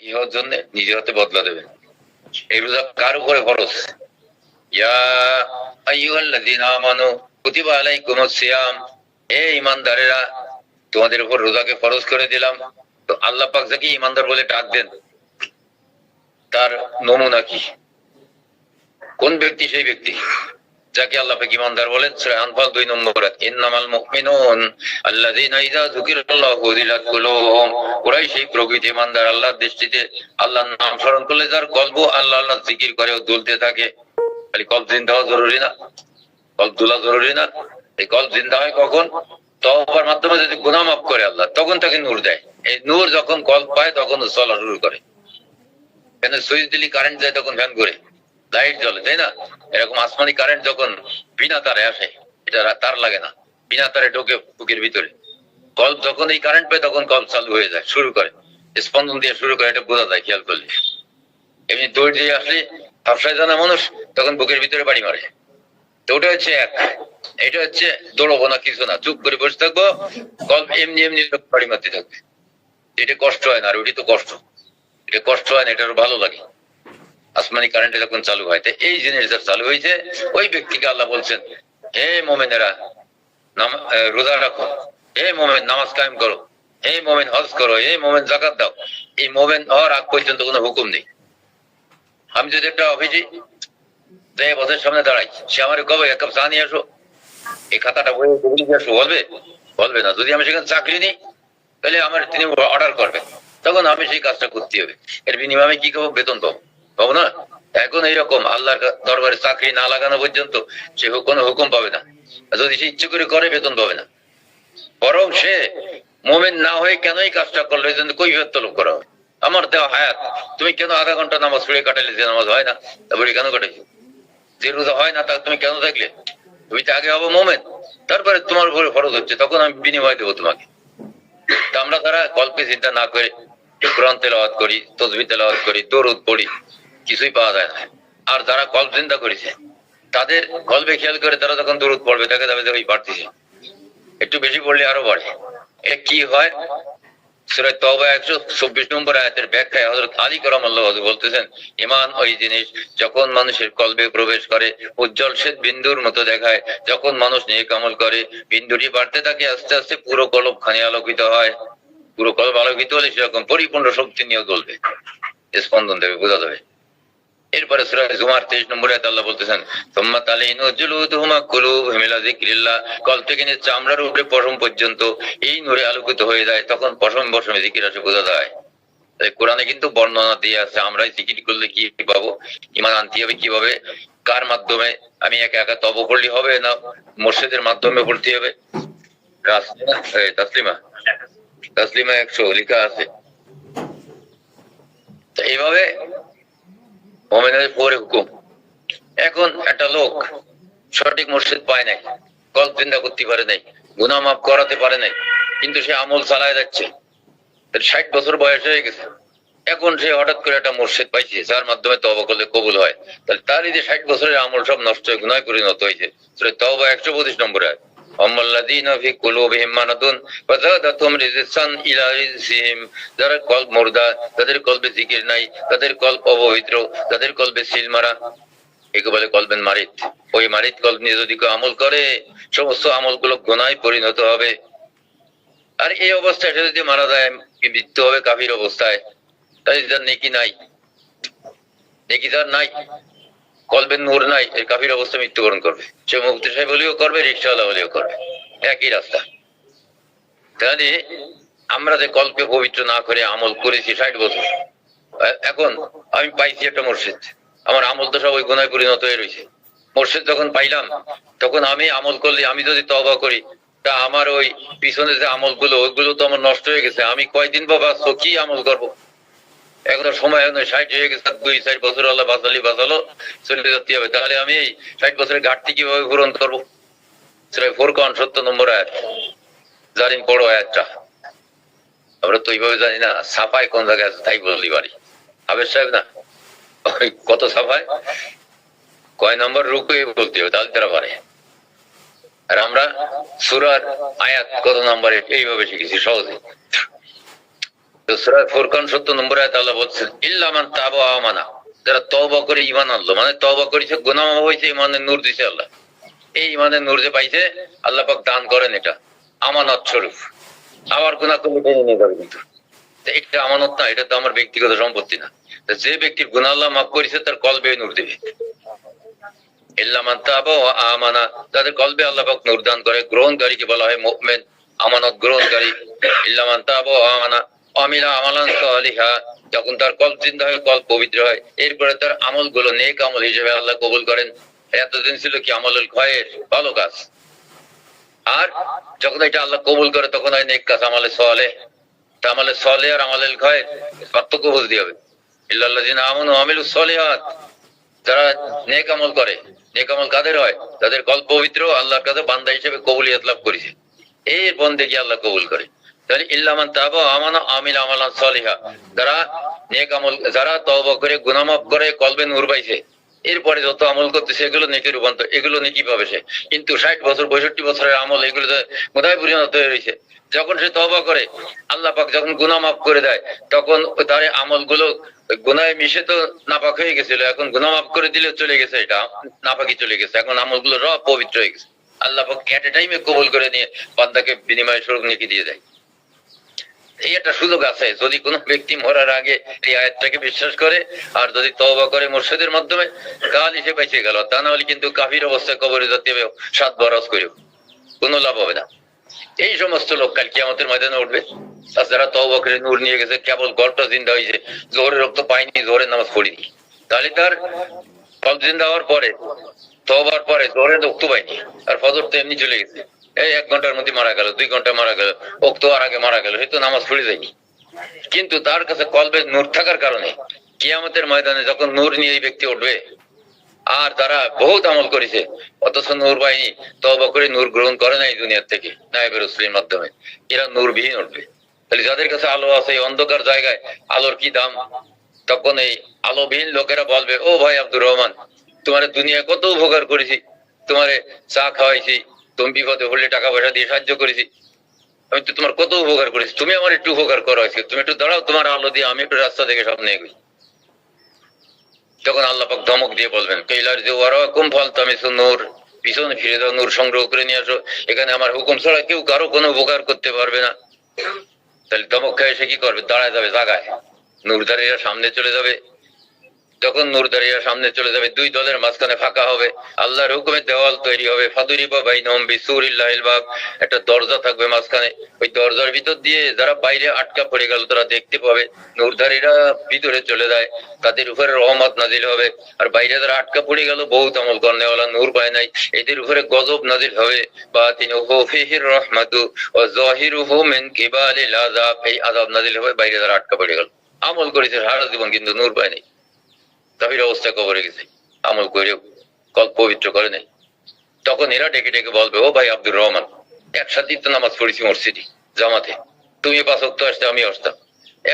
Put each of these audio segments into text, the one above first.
Ihor জন্য নিজের হাতে বদলা দেবেন। এই রোজা কার উপরে ফরজ? ইয়া আইয়ুহাল্লাযীনা আমানু কুতিবা আলাইকুমুস সিয়াম, হে ঈমানদারেরা তোমাদের উপর রোজাকে ফরজ করে দিলাম। তো আল্লাহ পাক যাকে ঈমানদার বলে ডাক দেন, তার নমুনা কি? কোন ব্যক্তি সেই ব্যক্তি যাকে আল্লাহ পাক ঈমানদার বলেন? সূরা আনফাল 2 নম্বর আয়াত, ইন্নামাল মুমিনুন আল্লাযীনা ইযা যুকিরাল্লাহু ওয়াজিলাত কুলুবুহুম, ওরাই সেই প্রকৃত ঈমানদার আল্লাহর দৃষ্টিতে আল্লাহর নাম স্মরণ করলে যার কলব আল্লাহ আল্লাহ জিকির করে ও দুলতে থাকে। খালি কলব জিন্দা হওয়া জরুরি না, কলব দুলা জরুরি না। এই কলব জিন্দা হয় কখন? তওবার মাধ্যমে যদি গুনাহ মাফ করে আল্লাহ, তখন তাকে নূর দেয়। এই নূর যখন কলব পায় তখন চলা শুরু করে। কেন সুইচ দিলি কারেন্ট যায়, তখন ফ্যান করে লাইট জ্বলে, তাই না? এরকম আসমানি কারেন্ট যখন বিনা তারে আসে, এটা তার লাগে না, বিনা তারে ঢোকে বুকের ভিতরে। কল্প যখন এই কারেন্ট পায় তখন কল্প চালু হয়ে যায়, শুরু করে স্পন্দন দিয়ে শুরু করে, এটা বোঝা যায় খেয়াল করলে। এমনি দৌড় দিয়ে আসলে হাফসায় জানা মানুষ তখন বুকের ভিতরে বাড়ি মারে। তো ওটা হচ্ছে এক, এটা হচ্ছে দৌড়বো না, কিছু না, চুপ করে বসে থাকবো, কল্প এমনি এমনি বাড়ি মারতে থাকবে। এটা কষ্ট হয় না, আর ওটি তো কষ্ট, এটা কষ্ট হয় না, এটা ভালো লাগে। আসমানি কারেন্ট যখন চালু হয়, এই জিনিস যার চালু হয়েছে ওই ব্যক্তিকে আল্লাহ বলছেন, হে মোমেনেরা রোজা রাখো, হে মোমেন নামাজ কায়েম করো, হে মোমেন হজ করো, হে মোমেন যাকাত দাও। এই মোমেন হওয়ার আগ পর্যন্ত কোনো হুকুম নেই। আমি যদি একটা অফিসে বসের সামনে দাঁড়াই, সে আমার কবে এক কাপ চা নিয়ে আসো, এই খাতাটা বইয়ে নিয়ে আসো, বলবে? বলবে না। যদি আমি সেখানে চাকরি নিই, তাহলে আমার তিনি অর্ডার করবেন, তখন আমি সেই কাজটা করতে হবে। এর বিনিময়ে কি খাবো? বেতন পাবো, পাবো না? এখন এইরকম আল্লাহর দরবারে চাকরি না লাগানো পর্যন্ত সে কোনো হুকুম পাবে না। যদি সে ইচ্ছে করে করে, বেতন পাবে না। বরং সে মোমেন না হয়ে কেন এই কাজটা করলো, এই জন্য কৈফিয়ত তলব করা হয়। আমার দেওয়া হায়াত, তুমি কেন আধা ঘন্টা নামাজ পড়ে কাটালে? যে নামাজ হয় না তারপরে কেন কাটাইছো? যে রোজা হয় না তা তুমি কেন থাকলে? তুমি তো আগে হবো মোমেন, তারপরে তোমার উপরে ফরজ হচ্ছে, তখন আমি বিনিময় দেবো তোমাকে। তা আমরা তারা কল্পে চিন্তা না করে কোরআন তেলাওয়াত করি, তাসবিহ তেলাওয়াত করি, দরুদ পড়ি, কিছুই পাওয়া যায় না। আর যারা কল্প চিন্তা করেছে, তাদের কল্পে খেয়াল করে তারা যখন দরুদ পড়বে, তাকে যাবে ওই বাড়তিছে, একটু বেশি পড়লে আরো বাড়ে। এটা কি হয়? সূরা তাওবা 124 নম্বর আয়াতের ব্যাখ্যায় হযরত আলী কারামাল্লাহু ওয়াজহু বলতেছেন, ঈমান ওই জিনিস যখন মানুষের কলবে প্রবেশ করে উজ্জ্বল শ্বেত বিন্দুর মতো দেখায়। যখন মানুষ নেক আমল করে, বিন্দুটি বাড়তে থাকে, আস্তে আস্তে পুরো কলব খানি আলোকিত হয়। পুরো কলব আলোকিত হলে সেরকম পরিপূর্ণ শক্তি নিয়ে জ্বলবে, স্পন্দন দেবে, বোঝা যাবে। এরপরে সূরা জুমার 23 নম্বর আয়াতে আল্লাহ বলতেছেন, সুম্মা তালিনু জুলুদুহুম কুলুবুহুম ইলা যিকরিল্লাহ, কল্প থেকে নিয়ে চামড়ার উপরে পশম পর্যন্ত এই নূরে আলোকিত হয়ে যায়, তখন পশম পশমে জিকির আসে, বোঝা যায়। তাই কোরআনে কিন্তু বর্ণনা দিয়ে আছে আমরা জিকির করলে কি পাবো, ঈমান আনতে হবে কিভাবে, কার মাধ্যমে। আমি একা একা তব করলে হবে না, মুর্শিদের মাধ্যমে পড়তে হবে। তাসলিমা তাসলিমা 100 লেখা আছে। এইভাবে মুমিনের পরে হুকুম। এখন একটা লোক সঠিক মুর্শিদ পায় নাই, কল্প চিন্তা করতে পারে নাই, গুনাহ মাফ করাতে পারে নাই, কিন্তু সে আমল চালায় যাচ্ছে। 60 বছর বয়স হয়ে গেছে, এখন সে হঠাৎ করে একটা মুর্শিদ পাইছে যার মাধ্যমে তওবা করলে কবুল হয়। তাহলে তার এই যে 60 বছরের আমল সব নষ্ট হয়ে গুনাহে পরিণত হয়েছে। সূরা তাওবা 125 নম্বর আয়াত, আম্মাল্লাযীনা ফি কুলুবিহিম মারাদুন ফাযাদাতুহুম রিজসান ইলা রিজসিহিম, যারা কলব মুর্দা, তাদের কলবে জিকির নাই, তাদের কলব অপবিত্র, তাদের কলবে সিল মারা, একে বলে কলবেন মারিদ। ওই মারিদ কলব নিয়ে যদি কেউ আমল করে, সমস্ত আমলগুলো গুনাহে পরিণত হবে। আর এই অবস্থায় সে যদি মারা যায়, মৃত্যু হবে কাফির অবস্থায়, তাই যার নেকি নাই, নেকি যার নাই, কলবের নূর নাই, এই কাফির অবস্থায় মৃত্যুবরণ করবে। সে মুফতি সাহেব হলেও করবে, রিকশাওয়ালা হলেও করবে, একই রাস্তা। তাহলে আমরা যে কলকে পবিত্র না করে আমল করেছি 60 বছর, এখন আমি পাইছি একটা মুর্শিদ, আমার আমল তো সব ওই গুনাহে পরিণত হয়ে রয়েছে। মুর্শিদ যখন পাইলাম, তখন আমি আমল করলে, আমি যদি তওবা করি, তা আমার ওই পিছনে যে আমলগুলো, ওইগুলো তো আমার নষ্ট হয়ে গেছে। আমি কয়দিন বাবা কি আমল করবো? এখন সময় 60 হয়ে গেছে, 2-4 বছর আল্লাহ বাঁচালো, চলে যেতে হবে। তাহলে আমি এই 60 বছরের ঘাটতি কিভাবে পূরণ করবো? সূরা ফুরকান 70 নম্বর আয়াত, জানেন বড় আয়াতটা, আমরা তো এইভাবে জানি না। সাফাই কোন জায়গায় আছে তাই বললি বাড়ি, আবেদ সাহেব না, কত সাফাই, কয় নম্বর রুকু বলতে হবে, তাহলে তারা পারে। আর আমরা সূরার আয়াত কত নম্বরে এইভাবে শিখেছি সহজে। তো সূরা ফুরকান 70 নম্বর আয়াতে আল্লাহ বলছেন ইল্লা মান তাবা ওয়া আমানা, যারা তওবা করে ঈমান আনলো, মানে তওবা করেছে, গুনাহ মাফ হয়েছে, ঈমানের নূর দিয়েছে আল্লাহ। এই ঈমানের নূর যে পাইছে আল্লাহ পাক দান করেন, এটা আমানত স্বরূপ। আবার গুনাহ করলে টেনে নিয়ে যাবে, কিন্তু এটা আমানত না, এটা তো আমার ব্যক্তিগত সম্পত্তি না। যে ব্যক্তির গুনাহ আল্লাহ মাফ করেছে তার কলবে নূর দিবে। ইল্লা মান তাবা ওয়া আমানা, যাদের কলবে আল্লাহ পাক নূর দান করে, গ্রহণকারীকে বলা হয় মুমিন, আমানত গ্রহণকারী। ইল্লা মান তাবা ওয়া আমানা আমিলা আমালান সালিহা, যখন তার কলব জিন্দা হয়, কলব পবিত্র হয়, এরপরে তার আমলগুলো নেক আমল হিসেবে আল্লাহ কবুল করেন। এতদিন ছিল কি আমলুল খায়র, ভালো কাজ, আর যখন এটা আল্লাহ কবুল করে তখন হয় নেক কাজ, আমালে সালেহ। তা আমালে সালেহ আর আমালুল খায়র পার্থক্য বুঝতে হবে। ইল্লাল্লাযিনা আমানু ওয়া আমিলুস সালিহাত, যারা নেক আমল করে, নেক আমল কাদের হয়? তাদের কলব পবিত্র, আল্লাহর কাছে বান্দা হিসেবে কবুলিয়ত লাভ করেছে, এই বন্দেগী আল্লাহ কবুল করে। তাহলে ইল্লা মান তাবা ওয়া আমানা আমিলা আমালান সালিহা, যারা নেক আমল, যারা তওবা করে গুনাহ মাফ করে কলবে নূর পাইছে, এরপরে যত আমল করতেছে এগুলো নেকি রূপান্তর, এগুলো নেকি পাবে সে। কিন্তু 60 বছর 65 বছরের আমল এগুলো কোথায় পরিণত হয়ে রয়েছে? যখন সে তওবা করে, আল্লাহ পাক যখন গুনাহ মাফ করে দেয়, তখন তার আমলগুলো গুনাহে মিশে তো নাপাক হয়ে গেছিল, এখন গুনাহ মাফ করে দিলে চলে গেছে, এটা নাপাকি চলে গেছে, এখন আমলগুলো পবিত্র হয়ে গেছে। আল্লাহ পাক এট এ টাইমে কবুল করে নিয়ে বান্দাকে বিনিময় স্বরূপ নেকি দিয়ে দেয়। এই একটা সুযোগ আছে, যদি কোনো ব্যক্তি মরার আগে এই আয়াতটাকে বিশ্বাস করে আর যদি তওবা করে মুর্শিদের মাধ্যমে, কাল এসে বেঁচে গেল। তা না হলে কিন্তু কাফির অবস্থায় কবরে যেতে হবে 7 বরস করে, কোনো লাভ হবে না। এই সমস্ত লোক কাল কিয়ামতের ময়দানে উঠবে। আর যারা তওবা করে নূর নিয়ে গেছে, কেবল গড়টা জিন্দা হয়েছে, জোহরের রক্ত পাইনি, জোহরের নামাজ পড়িনি, তাহলে তার কল জিন্দা হওয়ার পরে, তওবার পরে জোহরের রক্ত পাইনি, আর ফজর তো এমনি চলে গেছে, এই 1 ঘন্টার মধ্যে মারা গেল, 2 ঘন্টা মারা গেল, ওক্ত আর আগে মারা গেল, হয়তো নামাজ পড়ে যায়নি। কিন্তু তার কাছে কলবে নূর থাকার কারণে কিয়ামতের ময়দানে যখন নূর নিয়ে এই ব্যক্তি উঠবে, আর তারা বহুত আমল করেছে অথচ নূর পায়নি, তওবা করে নূর গ্রহণ করে নাই দুনিয়ার থেকে নায়েবে রাসূলের মাধ্যমে, এরা নূরবিহীন উঠবে। তাহলে যাদের কাছে আলো আছে, এই অন্ধকার জায়গায় আলোর কি দাম? তখন এই আলোবিহীন লোকেরা বলবে, ও ভাই আব্দুর রহমান, তোমার দুনিয়ায় কত উপকার করেছি, তোমারে চা খাওয়াইছি, তুমি বিপদে হলে টাকা পয়সা দিয়ে সাহায্য করেছি, আমি তো তোমার কত উপকার করেছি, তুমি আমার একটু উপকার করো, আজকে তুমি একটু দাঁড়াও, তোমার আলো দিয়ে আমি একটু রাস্তা থেকে সামনে এগোই। তখন আল্লাহ পাক ধমক দিয়ে বলবেন, কাইলার যে ওয়ারাকুম ফালতামিসুন নূর, পিছনে ফিরে দাও, নূর সংগ্রহ করে নিয়ে আসো, এখানে আমার হুকুম ছাড়া কেউ কারো কোনো উপকার করতে পারবে না। তাহলে ধমক খায় সে কি করবে? দাঁড়ায় যাবে জায়গায়, নূরধারীরা সামনে চলে যাবে। তখন নূরধারীরা সামনে চলে যাবে, 2 দলের মাঝখানে ফাঁকা হবে, আল্লাহর হুকুমে দেওয়াল তৈরি হবে, ফাদুরিবা বাইনহুম বিসুরিল্লাহিল বাব, একটা দরজা থাকবে মাঝখানে, ওই দরজার ভিতর দিয়ে যারা বাইরে আটকা পড়ে গেল তারা দেখতে পাবে, নূরধারীরা ভিতরে চলে যায়, তাদের উপরে রহমত নাজিল হবে। আর বাইরে যারা আটকা পড়ে গেল, বহুত আমল করনেওয়ালা, নূর পায় নাই, এদের উপরে গজব নাজিল হবে। বাতিনুহু ফিহির রাহমাতু ওয়া যাহিরুহু মিন কিবালিল আযাব, এই আযাব নাজিল হবে বাইরে যারা আটকা পড়ে গেল, আমল করেছে সারা জীবন কিন্তু নূর পায় নাই, কাফির অবস্থায় কবরে গেছে, আমল করেও কল পবিত্র করে নাই। তখন এরা ডেকে ডেকে বলবে, ও ভাই আব্দুর রহমান, একসাথেই তো নামাজ পড়েছি মসজিদে জামাতে, তুমি 5 ওয়াক্ত আসতে, আমি আসতাম,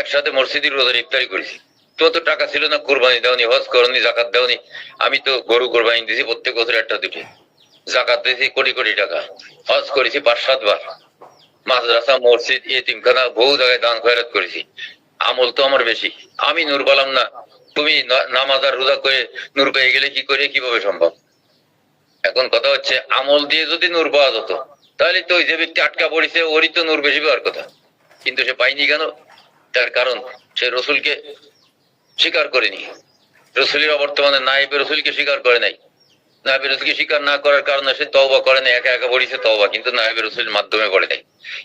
একসাথে মসজিদের রোজার ইফতারি করেছি, তোমার তো টাকা ছিল না, কোরবানি দাওনি, হজ করনি, জাকাত দাওনি, আমি তো গরু কোরবানি দিয়েছি প্রত্যেক বছর 1টা 2টি, জাকাত দিয়েছি কোটি কোটি টাকা, হজ করেছি 5-7 বার, মাদ্রাসা মসজিদ এতিমখানা বহু জায়গায় দান খয়রাত করেছি, আমল তো আমার বেশি, আমি নূর পেলাম না, তুমি নামাজ আর রোজা করে নূর পেয়ে গেলে কি করে, কিভাবে সম্ভব? এখন কথা হচ্ছে, আমল দিয়ে যদি নূর পাওয়া যেত, তাহলে তো ওই যে ব্যক্তি আটকা পড়েছে ওরই তো নূর বেশি পাওয়ার কথা, কিন্তু সে পাইনি কেন? তার কারণ সে রসুলকে স্বীকার করেনি, রসুলের অবর্তমানে নায়েবে রসুলকে স্বীকার করে নাই, নায়েবে রসুলকে স্বীকার না করার কারণে সে তওবা করে নাই, একা একা পড়েছে তওবা, কিন্তু নায়েবে রসুলের মাধ্যমে পড়ে নাই।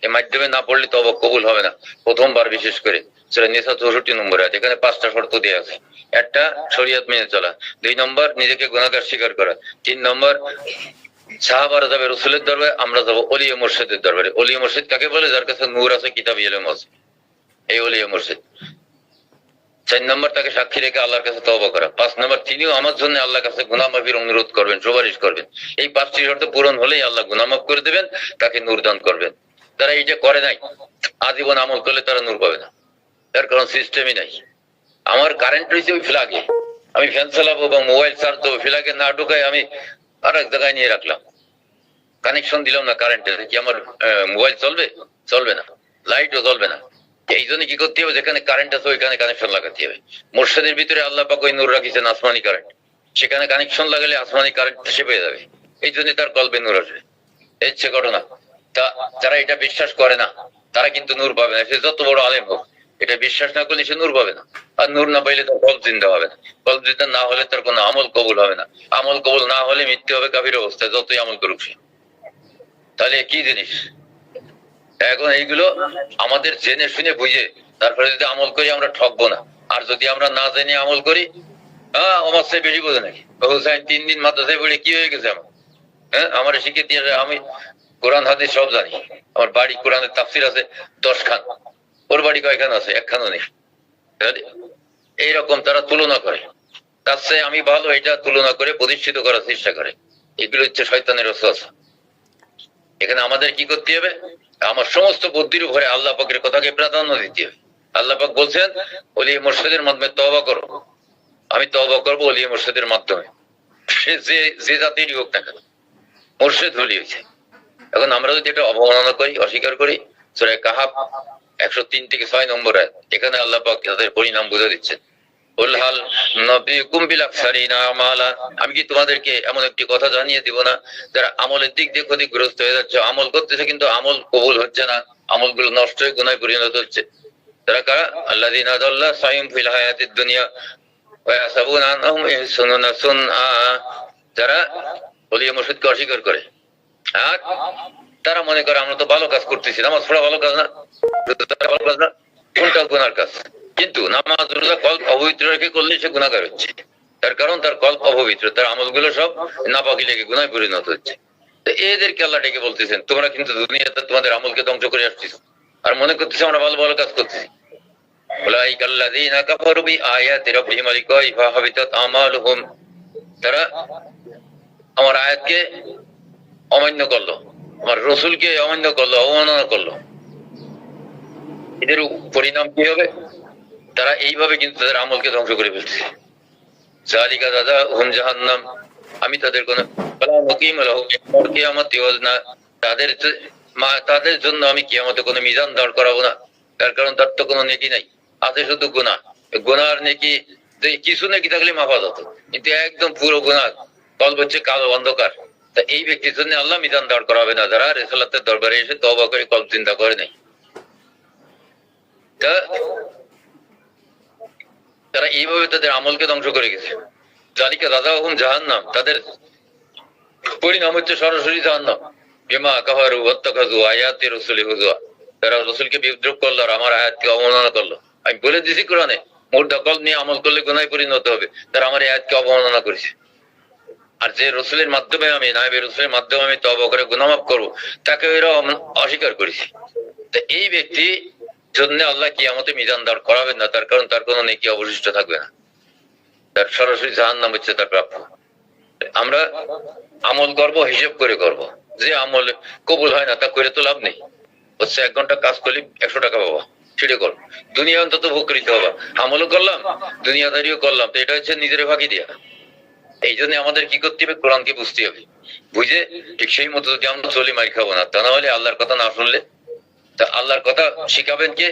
এই মাধ্যমে না পড়লে তওবা কবুল হবে না। প্রথমবার বিশেষ করে সূরা নিসা 64 নম্বর আয়াত, এখানে 5টা শর্ত দেয়া আছে। 1টা শরীয়ত মেনে চলা, 2 নম্বর নিজেকে গুনাহগার স্বীকার করা, 3 নম্বর সাহাবারা যাবে রসুলের দরবারে, আমরা যাবো ওলিয়ে মুর্শিদের দরবারে। ওলিয়ে মুর্শিদ কাকে বলে? যার কাছে নূর আছে, কিতাব ইলম আছে, এই ওলিয়ে মুর্শিদ। 4 নম্বর তাকে সাক্ষী রেখে আল্লাহর কাছে তওবা করা। 5 নম্বর তিনিও আমার জন্য আল্লাহর কাছে গুনাহ মাফির অনুরোধ করবেন, সুপারিশ করবেন। এই 5টি শর্ত পূরণ হলেই আল্লাহ গুনাহ মাফ করে দেবেন, তাকে নূর দান করবেন। তারা এইটা করে নাই, আজীবন আমল করলে তারা নূর পাবে না, তার কারণ সিস্টেমই নাই। আমার কারেন্ট রয়েছে ওই ফ্ল্যাগে, আমি ফ্যান চালাবো বা মোবাইল চার্জ দেবো, ফ্ল্যাগে না ঢুকাই আমি আর এক জায়গায় নিয়ে রাখলাম, কানেকশন দিলাম না কারেন্টের, কি আমার মোবাইল চলবে? চলবে না, লাইটও জ্বলবে না। এই জন্য কি করতে হবে, যেখানে কারেন্ট আছে ওইখানে কানেকশন লাগাতে হবে। মোর্শেদের ভিতরে আল্লাহ পাক ওই নূর রাখিছেন আসমানি কারেন্ট, সেখানে কানেকশন লাগালে আসমানি কারেন্ট সে পেয়ে যাবে। এই জন্য তার কলবে নূর আসবে। এই হচ্ছে ঘটনা। তা যারা এটা বিশ্বাস করে না তারা কিন্তু নূর পাবে না, সে যত বড় আলেম হোক। এটা বিশ্বাস না করলে সে নূর পাবে না। আর নূর না পাইলে তার কলব জিন্দা হবে না, কলব জিন্দা না হলে তার কোনো আমল কবুল হবে না, আমল কবুল না হলে মৃত্যু হবে কাফির অবস্থায়, যতই আমল করুক সে। তাহলে কি জিনিস? এখন এইগুলো আমাদের জেনে শুনে বুঝে তারপরে যদি আমল করি আমরা ঠকবো না। আর যদি আমরা না জেনে আমল করি, আমার সে বেশি বোঝে নাকি, হুসাইন 3 দিন মাদ্রাসায় পড়ে কি হয়ে গেছে আমার, আমার শিখে দিয়ে আমি কোরআন হাদিস সব জানি, আমার বাড়ি কোরআনের তাফসির আছে 10 খান, ওর বাড়ি কয়খান আছে, একখানও নেই। এইরকম তারা তুলনা করে, তার চেয়ে আমি ভালো, এটা তুলনা করে প্রতিষ্ঠিত করার চেষ্টা করে। এগুলো হচ্ছে শয়তানের ওয়াসওয়াসা। এখানে আমাদের কি করতে হবে, আমার সমস্ত বুদ্ধির উপরে আল্লাহ পাকের কথাকে প্রাধান্য দিতে হবে। আল্লাহ পাক বলছেন ওলি মুর্শিদের মাধ্যমে তওবা করো, আমি তওবা করবো ওলি মুর্শিদের মাধ্যমে, সে যে জাতিরই হোক না কেন, মুর্শিদ ওলি হয়েছে। এখন আমরা যদি এটা অবমাননা করি, অস্বীকার করি, সূরা কাহাফ 103 থেকে 6 নম্বর আয়াত, এখানে আল্লাহ পাক তাদের পরিণাম বুঝে দিচ্ছেন। আমি কি তোমাদেরকে এমন একটি কথা জানিয়ে দিব না যারা আমলের দিক দিয়ে ক্ষতিগ্রস্ত হয়ে যাচ্ছে, আমল করতেছে কিন্তু আমল কবুল হচ্ছে না, আমলগুলো নষ্ট হয়ে গুনাহে পরিণত হচ্ছে। তারা কারা? আল্লাযীনা দাল্লা সাইয়ুম ফিল হায়াতিদ দুনিয়া ওয়া ইয়াহসাবুনা আন্নাহুম ইহসানুনা সুনআ, যারা ওলি মুর্শিদকে অস্বীকার করে আর তারা মনে করে আমরা তো ভালো কাজ করতেছি, নামাজ পড়া ভালো কাজ না, ভালো কাজ না, কোনটা গুনার কাজ। কিন্তু নামাজ রোজা কল্প অপবিত্র রেখে করলে সে গুনাহগার হচ্ছে, তার কারণ তার কল্প অপবিত্র, তার আমলগুলো সব নাপাকি লেগে গুনাহে পরিণত হচ্ছে। তো এদেরকে আল্লাহ ডেকে বলতেছেন তোমরা কিন্তু দুনিয়াতে তোমাদের আমলকে ধ্বংস করে আসছিস আর মনে করতেছো আমরা ভালো ভালো কাজ করতেছি। উলাইকাল্লাযীনা কাফারু বিআয়াতি রাব্বিহিম লিকাইফা হাবিতাত আমালুহুম, তারা আমার আয়াতকে অমান্য করলো, আমার রাসূলকে অমান্য করলো, অবমাননা করলো। এদের পরিণাম কি হবে? তারা এইভাবে কিন্তু তাদের আমলকে ধ্বংস করে ফেলছে। যালিকা জাযাউহুম জাহান্নাম, আমি তাদের কোন তাদের জন্য আমি কিয়ামতে কোনো মিজান দাঁড় করাবো না, তার কারণ তার তো কোনো নেকি নাই, আছে শুধু গুনাহ। গুনার নেকি কিছু নেকি থাকলে মাফা যেত, কিন্তু একদম পুরো গুনাহ, কলব হচ্ছে কালো অন্ধকার। তা এই ব্যক্তির জন্য আল্লাহ মিজান দাঁড় করাবে না যারা রিসালাতের দরবারে এসে তওবা করে কলব চিন্তা করে নাই। তা তারা এইভাবে তাদের আমলকে ধ্বংস করে গেছে। জালিকা জাযাউহুম জাহান্নাম, তাদের পরিণাম হচ্ছে সরাসরি জাহান্নাম। বিমা কাফারু ওয়াত্তাখাযু আয়াতি রাসূলি হুজুয়া, তারা রাসূলকে বিদ্রোহ করলো আর আমার আয়াতকে অবমাননা করলো। আমি বলে দিছি কোরআনে মুর্দা কল নিয়ে আমল করলে গুনাহে পরিণত হবে, তারা আমার আয়াতকে অবমাননা করেছে। আর যে রাসূলের মাধ্যমে আমি নায়েবে রাসূলের মাধ্যমে আমি তওবা করে গুনাহ মাফ করব, তাকে এরা অস্বীকার করেছে। তো এই ব্যক্তি জন্য আল্লাহ কিয়ামতে মিজান দাঁড় করাবেন না, তার কারণ তার কোনো নেকি অবশিষ্ট থাকবে না, তার সরাসরি জাহান্নাম হচ্ছে তার প্রাপ্য। আমরা আমল করব হিসেব করে করব, যে আমল কবুল হয় না তা করে তো লাভ নেই। হচ্ছে 1 ঘন্টা কাজ করলে 100 টাকা পাবা, সেটা করো, দুনিয়া অন্তত ভোগ করিতে হবে। আমলও করলাম দুনিয়াদারিও করলাম, তো এটা হচ্ছে নিজের ফাঁকি দিয়া। এই জন্য আমাদের কি করতে হবে, কোরআনকে বুঝতে হবে, বুঝে ঠিক সেই মতো যদি আমরা চলি মার খাবো না। তা না হলে আল্লাহর কথা না শুনলে, তা আল্লাহর কথা শিখাবেন কে?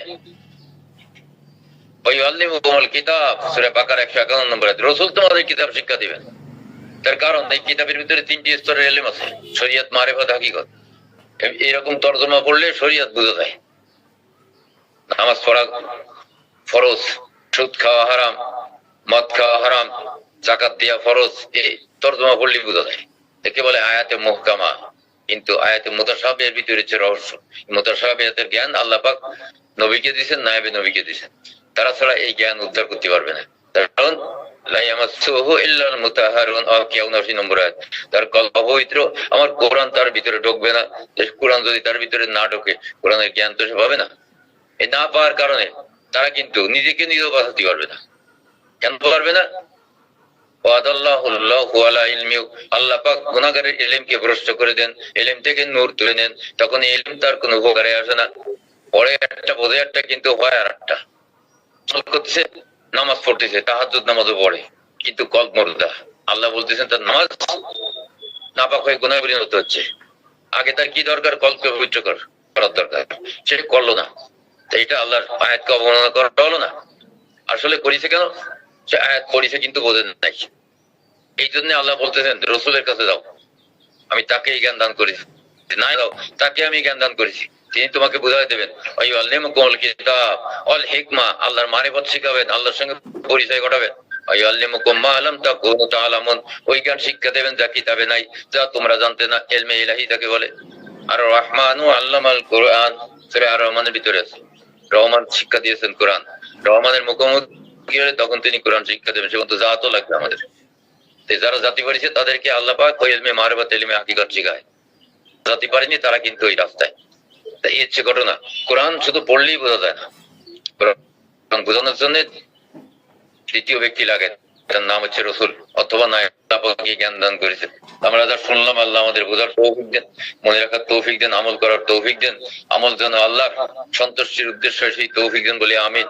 ওয়ায়ুআল্লিমুকুমুল কিতাব, সূরা বাকারা 151 নম্বর আয়াত, রাসূল তোমাদের কিতাব শিক্ষা দিবেন। তার কারণ এই কিতাবের ভিতরে 3টি স্তরের ইলম আছে, শরীয়ত, মারিফত, হাকিকত। এরকম তরজমা পড়লে শরীয়ত বোঝা যায়। নামাজ পড়া ফরজ, সুদ খাওয়া হারাম, মদ খাওয়া হারাম, যাকাত দেওয়া ফরজ, এই তরজমা পড়লে বোঝা যায়। একে বলে আয়াতে মুহকামা। কিন্তু আয়াতে মুতাশাবিহের ভিতরে হচ্ছে রহস্য। মুতাশাবিহাতের জ্ঞান আল্লাহ পাক নবীকে দিয়েছেন, নায়েবে নবীকে দিয়েছেন, তারা ছাড়া এই জ্ঞান উদ্ধার করতে পারবে না। তার কারণ লা ইয়ামাসসুহু ইল্লাল মুতাহহারুন, আর 81 নম্বর আয়াত, তার কলব পবিত্র, আমার কোরআন তার ভিতরে ঢুকবে না। কোরআন যদি তার ভিতরে না ঢোকে, কোরআনের জ্ঞান তো সে পাবে না। এই না পাওয়ার কারণে তারা কিন্তু নিজেকে নিজেও বাঁচাতে পারবে না। কেন পারবে না? আল্লাহ পাক গুনাহগারের ইলমকে ভ্রষ্ট করে দেন, ইলম থেকে নূর তুলে নেন, তখন ইলম তার কোনো উপকারে আসে না। পড়ে একটা বোঝে একটা, কিন্তু হয় আর একটা। করতেছে, নামাজ পড়তেছে, তাহাজ্জুদ নামাজও পড়ে, কিন্তু কলব মুর্দা। আল্লাহ বলতেছেন তার নামাজ নাপাক হয়ে গুনাহে পরিণত হচ্ছে। আগে তার কি দরকার? কলবকে পবিত্র করার দরকার, সে করলো না। এটা আল্লাহর আয়াতকে অবমাননা করা হলো না? আসলে করেছে কেন? সে আয়াত পড়েছে কিন্তু বোঝেন নাই, এই জন্য আল্লাহ বলতেছেন রসুলের কাছে যাও, আমি তাকেই জ্ঞান দান করেছি। না যাও, তাকে আমি জ্ঞান দান করেছি, তিনি তোমাকে বুঝাই দেবেন। আল্লাহুল কিতাব ওয়াল হিকমা, আল্লাহর মারিফত শিখাবেন, আল্লাহর সঙ্গে পরিচয় ঘটাবেন। আল্লাহুকুম মা লাম তাকুনু তাআলামুন, ওই জ্ঞান শিক্ষা দেবেন যা কিতাবে নাই, যা তোমরা জানতে না। ইলমে ইলাহি তাকে বলে। আর রহমানু আল্লামাল কুরআন, সূরা আর রহমানের ভিতরে আছে, রহমান শিক্ষা দিয়েছেন কোরআন। রহমানের মুখোমুখি হলে তখন তিনি কোরআন শিক্ষা দেবেন, সেমন তো জাতও লাগবে আমাদের। যারা জাতি পারিছে তাদেরকে আল্লাহ পাক ওই ইলমে মারিফত, ইলমে হাকিকত শিখায়। জাতি পারেনি তারা কিন্তু ওই রাস্তায়। তাই এই হচ্ছে ঘটনা। কোরআন শুধু পড়লেই বোঝা যায় না, কোরআন বোঝানোর জন্য দ্বিতীয় ব্যক্তি লাগে, তার নাম হচ্ছে রসুল অথবা নায়ক জ্ঞান দান করেছেন। আমরা যা শুনলাম আল্লাহ আমাদের বোঝার তৌফিক দেন, মনে রাখার তৌফিক দেন, আমল করার তৌফিক দেন। আমল যেন আল্লাহ সন্তুষ্টির উদ্দেশ্য সেই তৌফিক দেন বলে আমিন।